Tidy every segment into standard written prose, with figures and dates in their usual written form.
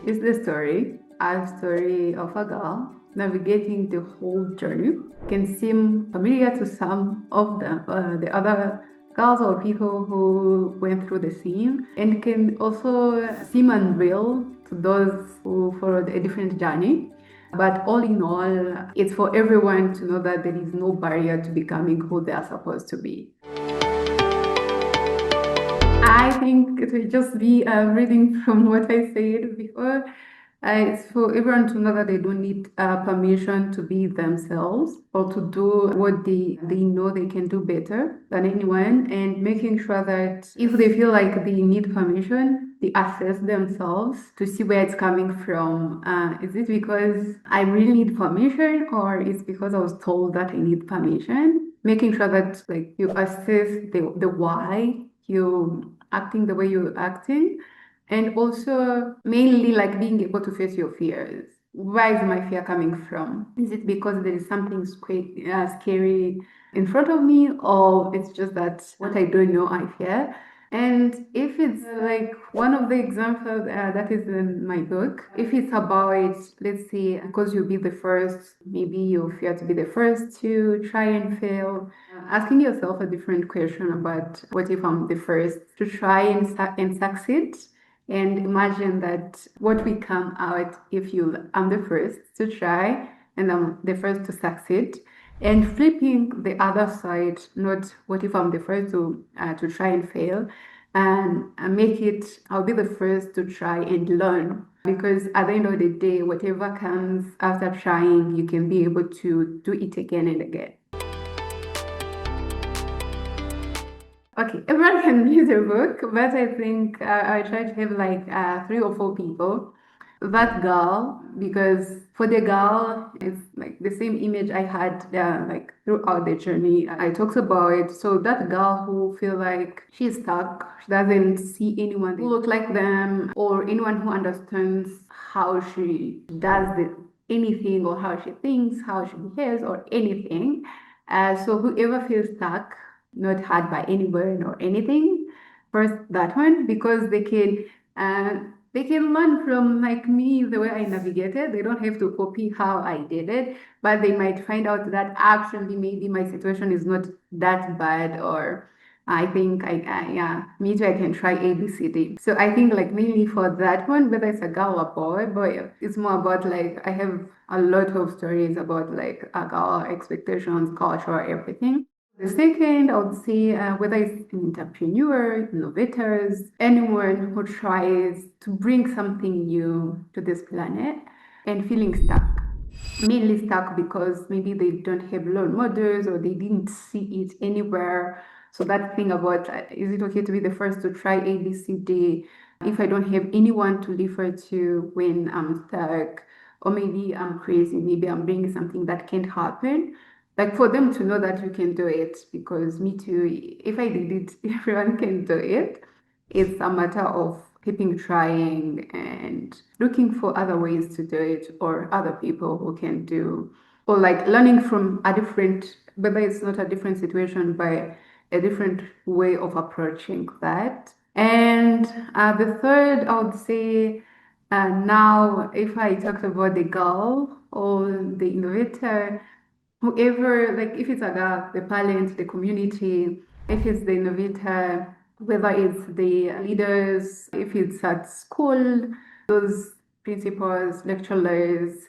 It's a story of a girl navigating the whole journey. Can seem familiar to some of the other girls or people who went through the same, and can also seem unreal to those who followed a different journey. But all in all, it's for everyone to know that there is no barrier to becoming who they are supposed to be. I think it will just be reading from what I said before. It's for everyone to know that they don't need permission to be themselves or to do what they know they can do better than anyone, and making sure that if they feel like they need permission, they assess themselves to see where it's coming from. Is it because I really need permission, or is because I was told that I need permission? Making sure that like you assess the why you acting the way you're acting, and also mainly like being able to face your fears. Where is my fear coming from? Is it because there is something scary in front of me, or it's just that what I don't know I fear? And if it's like one of the examples that is in my book, if it's about, let's say, because you'll be the first, maybe you fear to be the first to try and fail, asking yourself a different question about what if I'm the first to try and succeed? And imagine that what will come out if I'm the first to try and I'm the first to succeed. And flipping the other side, not what if I'm the first to try and fail, and make it, I'll be the first to try and learn. Because at the end of the day, whatever comes after trying, you can be able to do it again and again. Okay, everyone can read the book, but I think I try to have like 3 or 4 people. That girl, because for the girl, it's like the same image I had like throughout the journey. I talked about it. So that girl who feel like she's stuck, she doesn't see anyone who look like them or anyone who understands how she does anything or how she thinks, how she behaves or anything. So whoever feels stuck, not hurt by anyone or anything, first that one, because they can learn from like me the way I navigated. They don't have to copy how I did it, but they might find out that actually maybe my situation is not that bad, or I think yeah, me too, I can try ABCD. So I think like mainly for that one, whether it's a girl or boy, it's more about like I have a lot of stories about like a girl expectations, culture, everything. The second, I would say whether it's an entrepreneur, innovators, anyone who tries to bring something new to this planet and feeling stuck. Mainly stuck because maybe they don't have role models or they didn't see it anywhere. So that thing about is it okay to be the first to try ABCD if I don't have anyone to refer to when I'm stuck, or maybe I'm crazy, maybe I'm bringing something that can't happen. Like for them to know that you can do it, because me too, if I did it, everyone can do it. It's a matter of keeping trying and looking for other ways to do it or other people who can do, or like learning from a different, whether it's not a different situation, but a different way of approaching that. And the third, I would say, now, if I talked about the girl or the innovator, whoever, like if it's a girl, the parent, the community, if it's the innovator, whether it's the leaders, if it's at school, those principals, lecturers,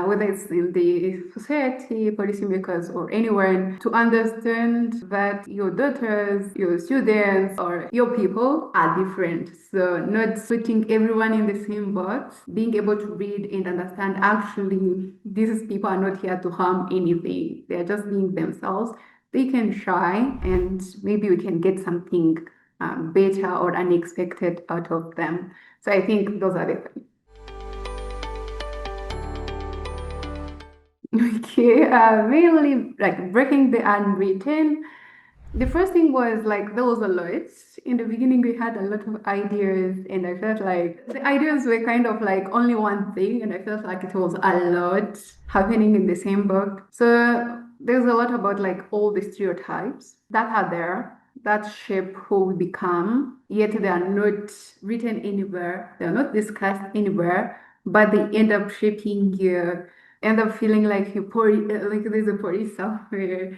whether it's in the society, policymakers, or anyone, to understand that your daughters, your students, or your people are different. So, not putting everyone in the same box, being able to read and understand actually, these people are not here to harm anything, they're just being themselves. They can try, and maybe we can get something better or unexpected out of them. So, I think those are the things. Okay, mainly like breaking the unwritten. The first thing was like there was a lot. In the beginning, we had a lot of ideas, and I felt like the ideas were kind of like only one thing, and I felt like it was a lot happening in the same book. So there's a lot about like all the stereotypes that are there. that shape who we become, yet they are not written anywhere, they are not discussed anywhere, but they end up shaping you, end up feeling like like there's a police somewhere,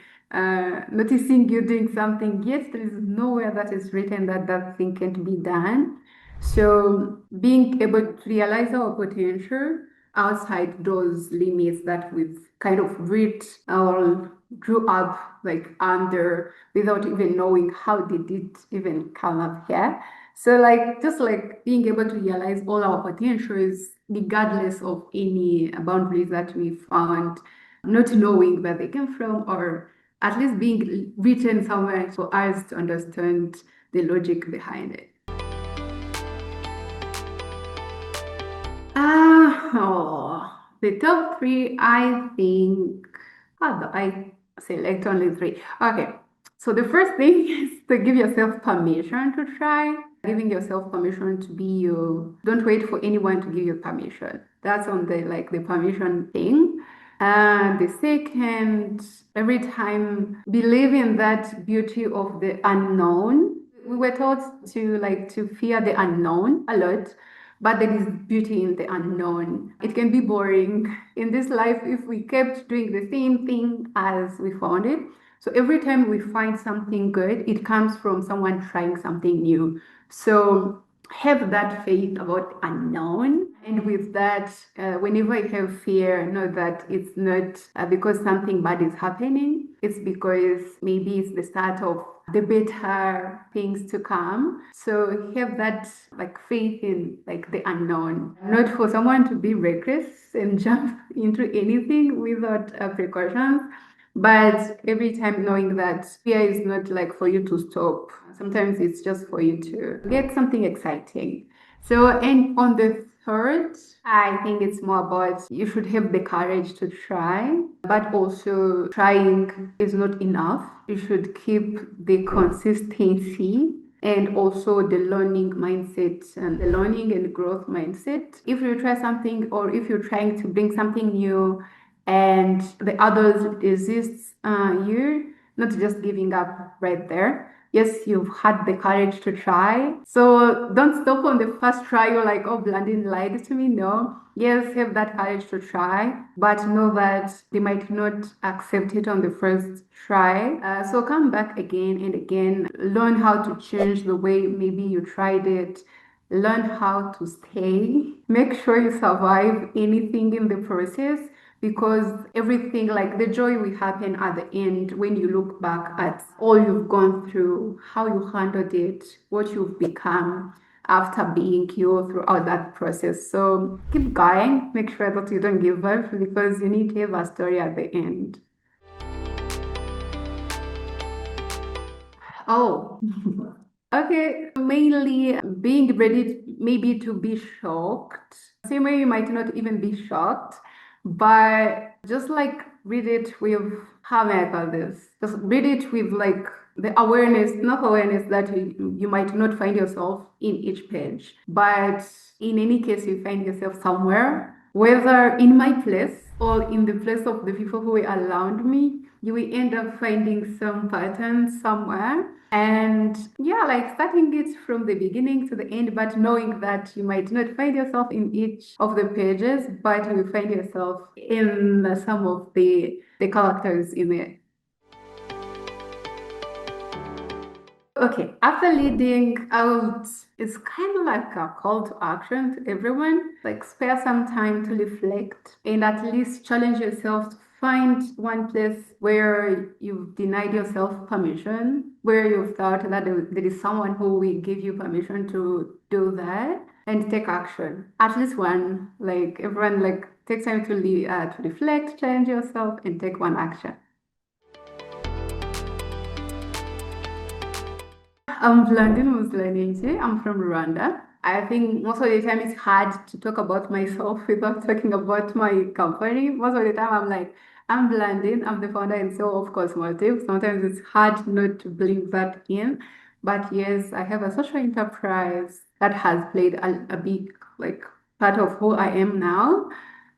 noticing you doing something, yet there is nowhere that is written that that thing can't be done. So being able to realize our potential outside those limits that we've kind of reached or grew up like under without even knowing how did it even come up here. So like just like being able to realize all our potentials regardless of any boundaries that we found, not knowing where they came from or at least being written somewhere for us to understand the logic behind it. The top three, I think, how do I select only three? Okay, so the first thing is to give yourself permission to try. Giving yourself permission to be you. Don't wait for anyone to give you permission. That's on the like the permission thing. And the second, every time believe in that beauty of the unknown. We were taught to like to fear the unknown a lot, but there is beauty in the unknown. It can be boring in this life if we kept doing the same thing as we found it. So every time we find something good, it comes from someone trying something new. So have that faith about unknown. And with that, whenever I have fear, know that it's not because something bad is happening. It's because maybe it's the start of the better things to come. So have that like faith in like the unknown. Not for someone to be reckless and jump into anything without precautions. But every time knowing that fear is not like for you to stop. Sometimes it's just for you to get something exciting. So, and on the third, I think it's more about you should have the courage to try, but also trying is not enough. You should keep the consistency and also the learning mindset and the learning and growth mindset. If you try something or if you're trying to bring something new and the others resist you, not just giving up right there. Yes, you've had the courage to try. So don't stop on the first try. You're like, oh, Blandine lied to me. No. Yes, have that courage to try, but know that they might not accept it on the first try. So come back again and again. Learn how to change the way maybe you tried it. Learn how to stay. Make sure you survive anything in the process because everything like the joy will happen at the end when you look back at all you've gone through, how you handled it, what you've become after being you throughout that process. So keep going, make sure that you don't give up because you need to have a story at the end. Oh, okay. Mainly being ready, maybe to be shocked. Same way you might not even be shocked, but just like read it with, how may I call this? Just read it with like the awareness, enough awareness that you might not find yourself in each page. But in any case, you find yourself somewhere, whether in my place or in the place of the people who were around me, you will end up finding some patterns somewhere. And yeah, like starting it from the beginning to the end, but knowing that you might not find yourself in each of the pages, but you will find yourself in some of the characters in it. Okay, after leading out, it's kind of like a call to action to everyone. Like, spare some time to reflect and at least challenge yourself to find one place where you've denied yourself permission, where you've thought that there is someone who will give you permission to do that and take action. At least one, like everyone, like take time to reflect, challenge yourself, and take one action. I'm Blandine Umuziranenge. I'm from Rwanda. I think most of the time it's hard to talk about myself without talking about my company. Most of the time I'm like, I'm Blandine, I'm the founder and CEO of Cosmotive. Sometimes it's hard not to bring that in. But yes, I have a social enterprise that has played a big like part of who I am now.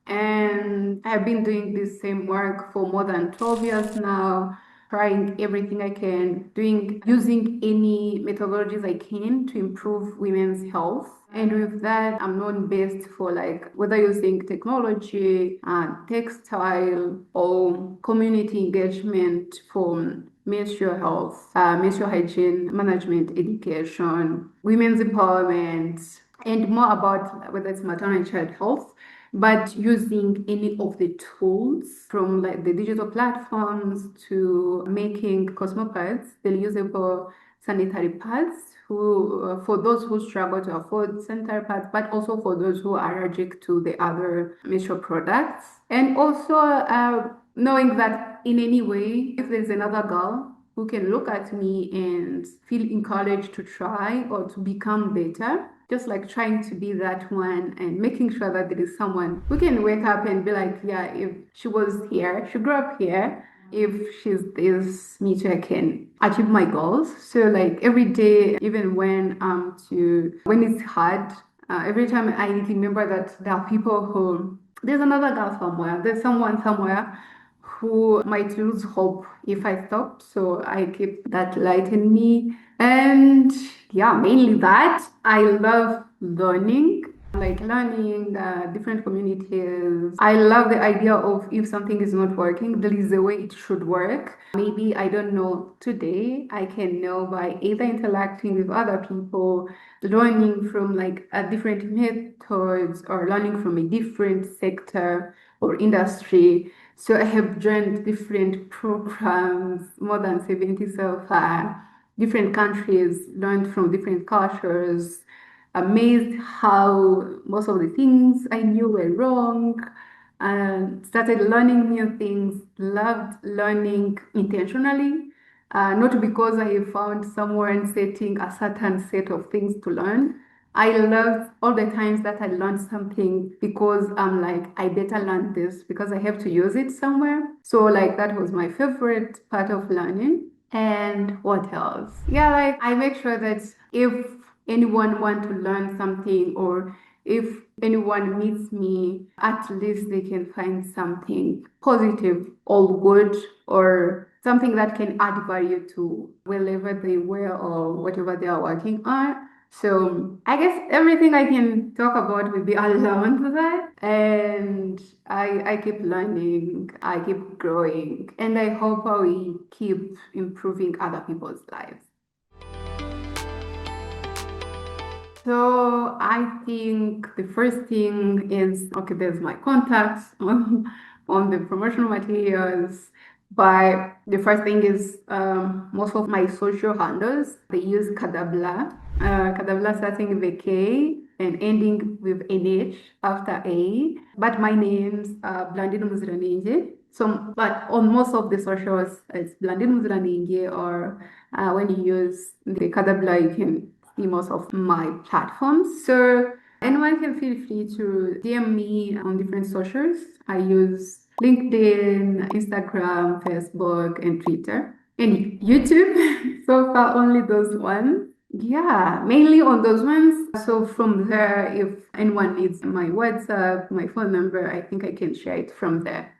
And I've been doing this same work for more than 12 years now. trying everything I can, using any methodologies I can to improve women's health. And with that, I'm known best for like whether using technology, textile, or community engagement for menstrual health, menstrual hygiene, management, education, women's empowerment, and more about whether it's maternal and child health, but using any of the tools from like the digital platforms to making cosmopads, the reusable sanitary pads for those who struggle to afford sanitary pads, but also for those who are allergic to the other menstrual products. And also knowing that in any way, if there's another girl who can look at me and feel encouraged to try or to become better, just like trying to be that one and making sure that there is someone who can wake up and be like, yeah, if she was here, she grew up here. If she's this, me too, I can achieve my goals. So like every day, even when it's hard, every time I remember that there are people who there's another girl somewhere, there's someone somewhere who might lose hope if I stop. So I keep that light in me. And yeah, mainly that. I love learning, like learning different communities. I love the idea of if something is not working, there is a way it should work. Maybe I don't know today, I can know by either interacting with other people, learning from like a different methods, or learning from a different sector or industry. So I have joined different programs, more than 70 so far, different countries, learned from different cultures, amazed how most of the things I knew were wrong, and started learning new things, loved learning intentionally. Not because I found someone setting a certain set of things to learn. I love all the times that I learned something because I'm like, I better learn this because I have to use it somewhere. So like that was my favorite part of learning. And what else? Yeah, like I make sure that if anyone want to learn something, or if anyone meets me, at least they can find something positive or good, or something that can add value to wherever they were or whatever they are working on. So I guess everything I can talk about will be around that. And I keep learning, I keep growing, and I hope I will keep improving other people's lives. So I think the first thing is, okay, there's my contacts on the promotional materials. But the first thing is most of my social handles, they use Kadabla. Kadabla starting with a K and ending with an H after A. But my name's Blandine Umuziranenge. So, but on most of the socials, it's Blandine Umuziranenge, or when you use the Kadabla, you can see most of my platforms. So anyone can feel free to DM me on different socials. I use LinkedIn, Instagram, Facebook, and Twitter, and YouTube. So far, only those ones. Yeah, mainly on those ones. So from there, if anyone needs my WhatsApp, my phone number, I think I can share it from there.